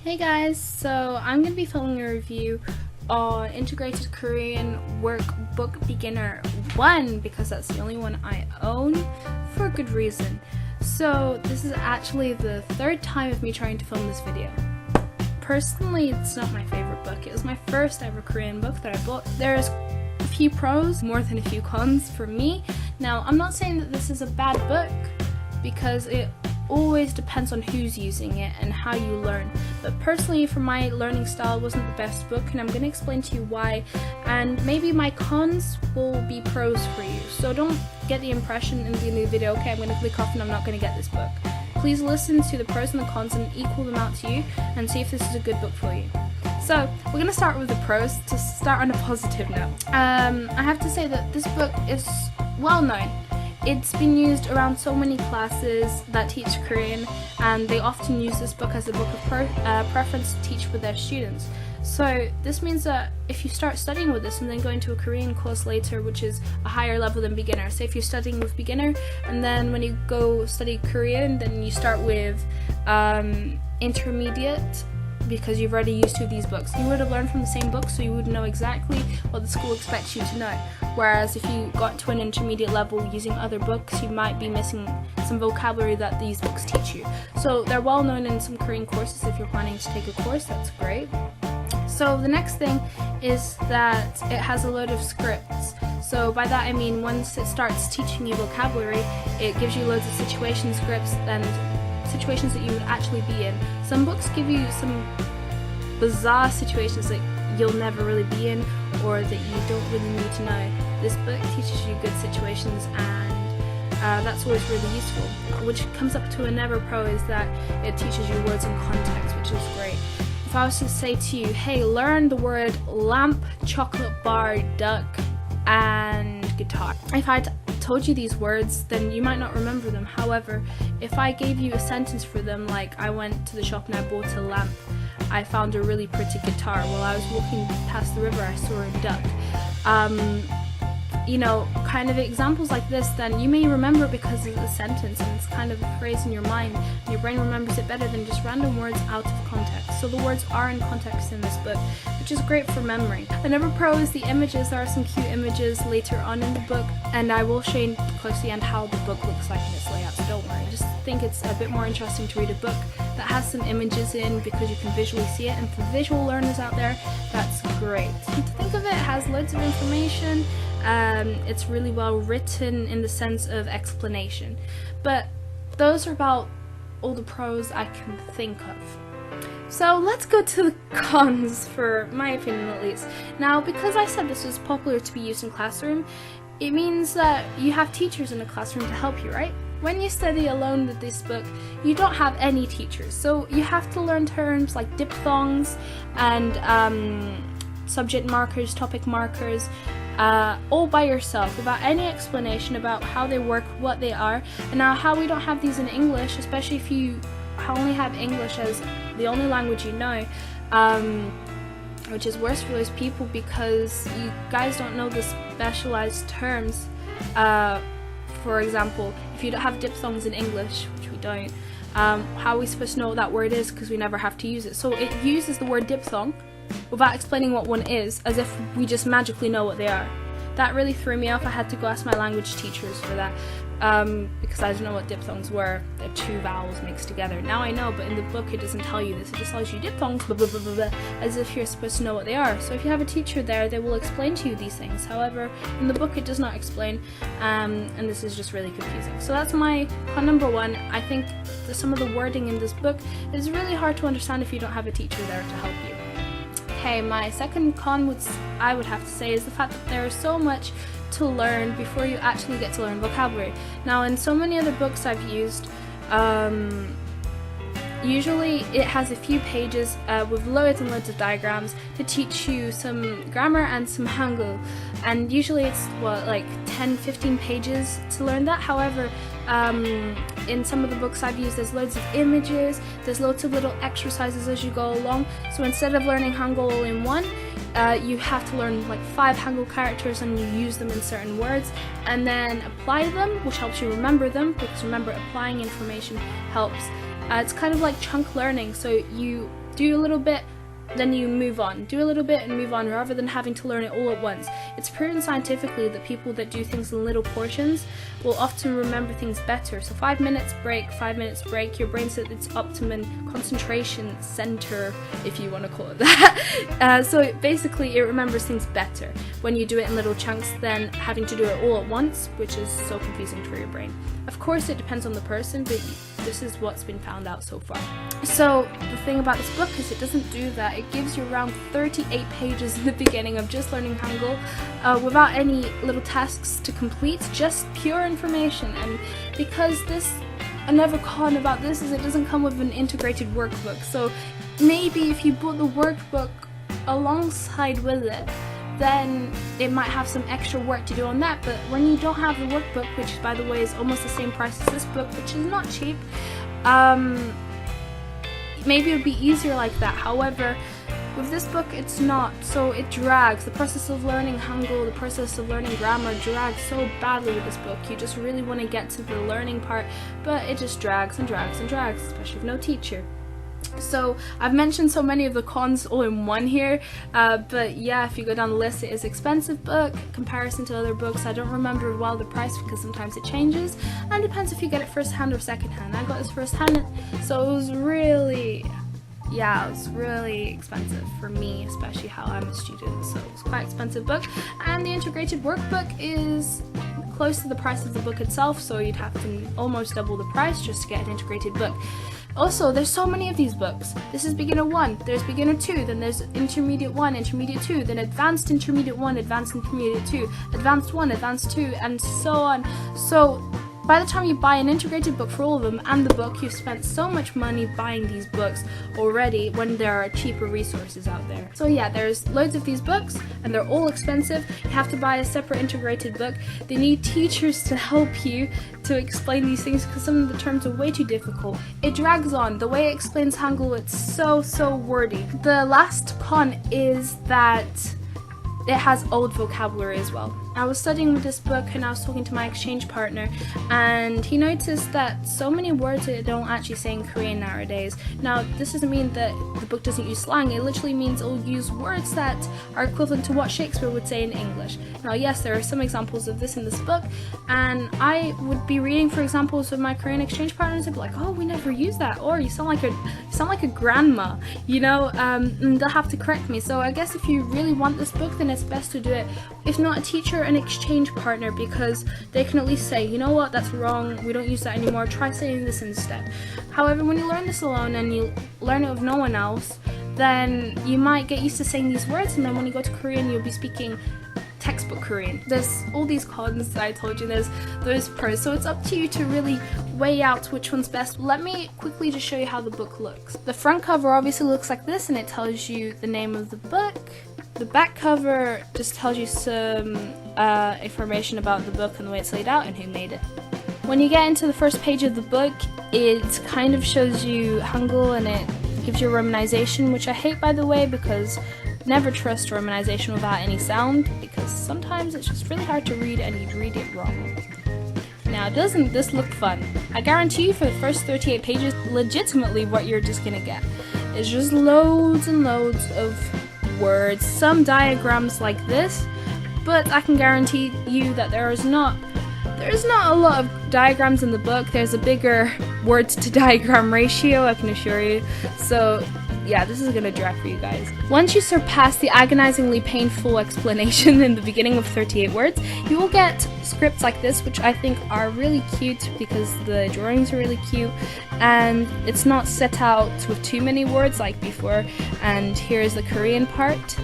Hey guys, so I'm going to be filming a review on Integrated Korean Workbook Beginner 1 because that's the only one I own for good reason. So this is actually the third time of me trying to film this video. Personally, it's not my favorite book. It was my first ever Korean book that I bought. There's a few pros, more than a few cons for me. Now, I'm not saying that this is a bad book because it always depends on who's using it and how you learn, but personally for my learning style it wasn't the best book, and I'm going to explain to you why, and maybe my cons will be pros for you. So don't get the impression in the beginning of the video, okay, I'm going to click off and I'm not going to get this book. Please listen to the pros and the cons and equal them out to you and see if this is a good book for you. So we're going to start with the pros to start on a positive note. I have to say that this book is well known. It's been used around so many classes that teach Korean, and they often use this book as a book of preference to teach with their students. So this means that if you start studying with this and then go into a Korean course later, which is a higher level than beginner, say if you're studying with beginner and then when you go study Korean, then you start with intermediate, because you've already used two of these books. You would have learned from the same book, so you would know exactly what the school expects you to know. Whereas if you got to an intermediate level using other books, you might be missing some vocabulary that these books teach you. So they're well known in some Korean courses. If you're planning to take a course, that's great. So the next thing is that it has a load of scripts. So by that I mean once it starts teaching you vocabulary, it gives you loads of situation scripts and situations that you would actually be in. Some books give you some bizarre situations that you'll never really be in or that you don't really need to know. This book teaches you good situations, and that's always really useful. Which comes up to another pro is that it teaches you words in context, which is great. If I was to say to you, hey, learn the word lamp, chocolate bar, duck, and guitar. If I'd told you these words, then you might not remember them. However, if I gave you a sentence for them, like I went to the shop and I bought a lamp, I found a really pretty guitar, while I was walking past the river I saw a duck, kind of examples like this, then you may remember because of the sentence and it's kind of a phrase in your mind, and your brain remembers it better than just random words out of context. So the words are in context in this book, which is great for memory. Another pro is the images. There are some cute images later on in the book, and I will show you close to the end how the book looks like in its layout, so don't worry. I just think it's a bit more interesting to read a book that has some images in because you can visually see it, and for visual learners out there, that's great. And to think of it, it has loads of information. It's really well written in the sense of explanation. But those are about all the pros I can think of. So let's go to the cons, for my opinion at least. Now, because I said this was popular to be used in classroom, it means that you have teachers in the classroom to help you, right? When you study alone with this book, you don't have any teachers, so you have to learn terms like diphthongs and subject markers, topic markers, all by yourself, without any explanation about how they work, what they are. And now, how we don't have these in English, especially if you only have English as the only language you know, which is worse for those people because you guys don't know the specialized terms. For example, if you don't have diphthongs in English, which we don't, how are we supposed to know what that word is because we never have to use it? So it uses the word diphthong without explaining what one is, as if we just magically know what they are. That really threw me off. I had to go ask my language teachers for that, because I didn't know what diphthongs were. They're two vowels mixed together. Now I know, but in the book it doesn't tell you this. It just tells you diphthongs, blah, blah, blah, blah, blah, as if you're supposed to know what they are. So if you have a teacher there, they will explain to you these things. However, in the book it does not explain, and this is just really confusing. So that's my con number one. I think some of the wording in this book is really hard to understand if you don't have a teacher there to help you. Okay, my second con, I would have to say, is the fact that there is so much to learn before you actually get to learn vocabulary. Now, in so many other books I've used, usually it has a few pages with loads and loads of diagrams to teach you some grammar and some Hangul, and usually it's like 10-15 pages to learn that. However, in some of the books I've used, there's loads of images, there's loads of little exercises as you go along. So instead of learning Hangul all in one, you have to learn like 5 Hangul characters and you use them in certain words and then apply them, which helps you remember them, because remember, applying information helps. It's kind of like chunk learning, so you do a little bit, then you move on, do a little bit and move on, rather than having to learn it all at once. It's proven scientifically that people that do things in little portions will often remember things better. So 5 minutes break, 5 minutes break, your brain's at its optimum concentration center, if you want to call it that. So basically it remembers things better when you do it in little chunks than having to do it all at once, which is so confusing for your brain. Of course it depends on the person, but this is what's been found out so far. So the thing about this book is it doesn't do that. It gives you around 38 pages in the beginning of just learning Hangul without any little tasks to complete, just pure information. And because this, another con about this is it doesn't come with an integrated workbook. So maybe if you bought the workbook alongside with it, then it might have some extra work to do on that. But when you don't have the workbook, which by the way is almost the same price as this book, which is not cheap, maybe it would be easier like that. However, with this book it's not, so it drags. The process of learning Hangul, the process of learning grammar drags so badly with this book. You just really want to get to the learning part, but it just drags and drags and drags, especially with no teacher. So I've mentioned so many of the cons all in one here, but yeah, if you go down the list, it is an expensive book in comparison to other books. I don't remember well the price because sometimes it changes, and depends if you get it first hand or second hand. I got this first hand, so it was really, yeah, it was really expensive for me, especially how I'm a student, so it was quite an expensive book. And the integrated workbook is close to the price of the book itself, so you'd have to almost double the price just to get an integrated book. Also, there's so many of these books. This is beginner 1, there's beginner 2, then there's intermediate 1, intermediate 2, then advanced intermediate 1, advanced intermediate 2, advanced 1, advanced 2, and so on. So by the time you buy an integrated book for all of them and the book, you've spent so much money buying these books already when there are cheaper resources out there. So yeah, there's loads of these books and they're all expensive. You have to buy a separate integrated book. They need teachers to help you to explain these things because some of the terms are way too difficult. It drags on. The way it explains Hangul, it's so wordy. The last con is that it has old vocabulary as well. I was studying with this book and I was talking to my exchange partner, and he noticed that so many words that don't actually say in Korean nowadays. Now, this doesn't mean that the book doesn't use slang, it literally means it'll use words that are equivalent to what Shakespeare would say in English. Now, yes, there are some examples of this in this book, and I would be reading for examples with my Korean exchange partners and be like, oh, we never use that, or you sound like a grandma, you know, and they'll have to correct me. So I guess if you really want this book, then it's best to do it, if not a teacher, an exchange partner, because they can at least say, you know what, that's wrong, we don't use that anymore, try saying this instead. However, when you learn this alone and you learn it with no one else, then you might get used to saying these words, and then when you go to Korean, you'll be speaking textbook Korean. There's all these cons that I told you, there's those pros, so it's up to you to really weigh out which one's best. Let me quickly just show you how the book looks. The front cover obviously looks like this, and it tells you the name of the book. The back cover just tells you some information about the book and the way it's laid out and who made it. When you get into the first page of the book, it kind of shows you Hangul and it gives you a romanization, which I hate, by the way, because never trust romanization without any sound, because sometimes it's just really hard to read and you'd read it wrong. Now, doesn't this look fun? I guarantee you for the first 38 pages, legitimately what you're just gonna get is just loads and loads of words, some diagrams like this, but I can guarantee you that there's not a lot of diagrams in the book. There's a bigger words to diagram ratio, I can assure you. So yeah, this is gonna drag for you guys. Once you surpass the agonizingly painful explanation in the beginning of 38 words, you will get scripts like this, which I think are really cute because the drawings are really cute and it's not set out with too many words like before. And here's the Korean part.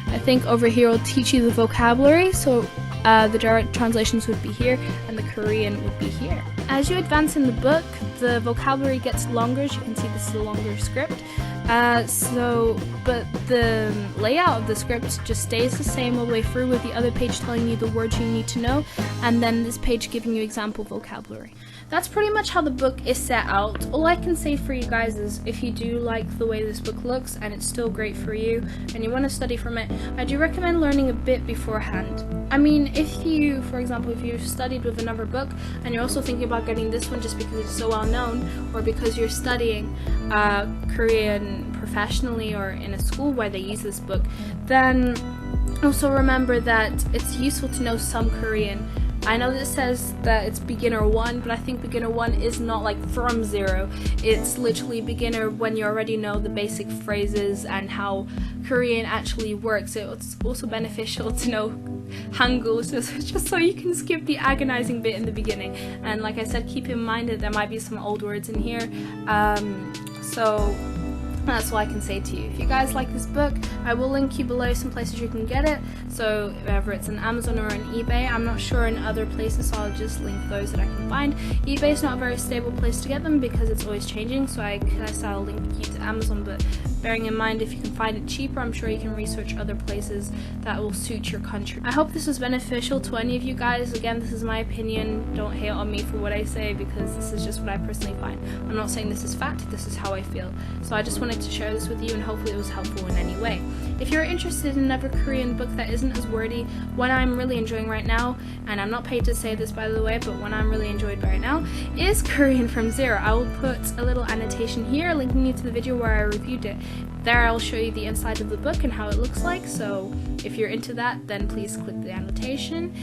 I think over here will teach you the vocabulary, so the direct translations would be here and the Korean would be here. As you advance in the book, the vocabulary gets longer. As you can see, this is a longer script. But the layout of the script just stays the same all the way through, with the other page telling you the words you need to know, and then this page giving you example vocabulary. That's pretty much how the book is set out. All I can say for you guys is, if you do like the way this book looks and it's still great for you and you want to study from it, I do recommend learning a bit beforehand. I mean, if you, for example, if you've studied with another book and you're also thinking about getting this one just because it's so well known, or because you're studying Korean professionally or in a school where they use this book, then also remember that it's useful to know some Korean. I know this says that it's beginner 1, but I think beginner 1 is not like from 0. It's literally beginner when you already know the basic phrases and how Korean actually works. It's also beneficial to know Hangul, just so you can skip the agonizing bit in the beginning. And like I said, keep in mind that there might be some old words in here. So that's all I can say to you. If you guys like this book, I will link you below some places you can get it. So whether it's on Amazon or on eBay, I'm not sure in other places, so I'll just link those that I can find. eBay is not a very stable place to get them because it's always changing, so I'll link you to Amazon, but bearing in mind, if you can find it cheaper, I'm sure you can research other places that will suit your country. I hope this was beneficial to any of you guys. Again, this is my opinion. Don't hate on me for what I say, because this is just what I personally find. I'm not saying this is fact, this is how I feel. So I just wanted to share this with you, and hopefully it was helpful in any way. If you're interested in another Korean book that isn't as wordy, one I'm really enjoying right now, and I'm not paid to say this by the way, but one I'm really enjoyed right now is Korean from Zero. I will put a little annotation here linking you to the video where I reviewed it. There I'll show you the inside of the book and how it looks like, so if you're into that, then please click the annotation.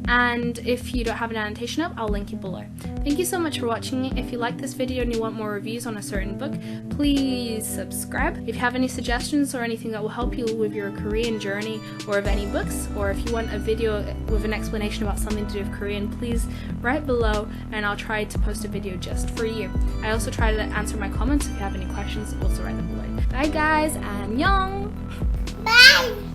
And if you don't have an annotation up, I'll link it below. Thank you so much for watching it. If you like this video and you want more reviews on a certain book, please subscribe. If you have any suggestions or anything that will help you with your Korean journey, or of any books, or if you want a video with an explanation about something to do with Korean, please write below and I'll try to post a video just for you. I also try to answer my comments. If you have any questions, also write them below. Bye guys, annyeong! Bye!